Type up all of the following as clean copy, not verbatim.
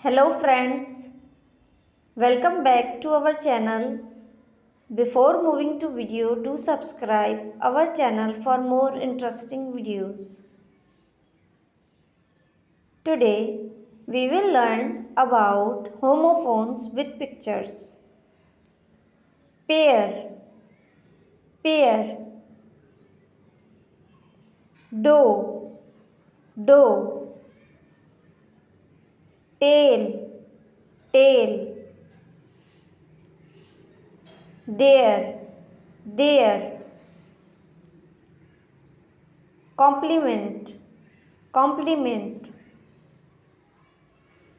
Hello friends, welcome back to our channel. Before moving to video, do subscribe our channel for more interesting videos. Today, we will learn about homophones with pictures. Pear, pear. Doe, doe. Tail, tail. There, there. Compliment, compliment.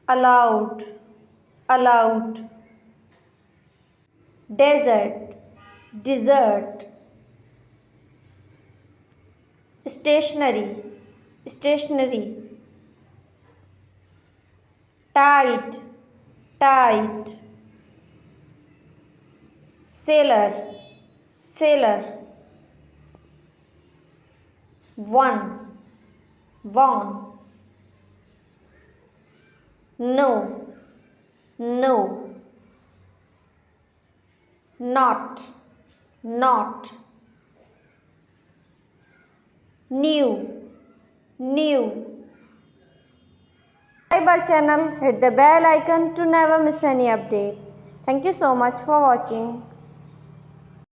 Allowed, allowed. Desert, desert. Stationery, stationery. Tight, tight. Sailor, sailor. One, one. No, no. Not, not. New, new. Subscribe our channel, hit the bell icon to never miss any update. Thank you so much for watching.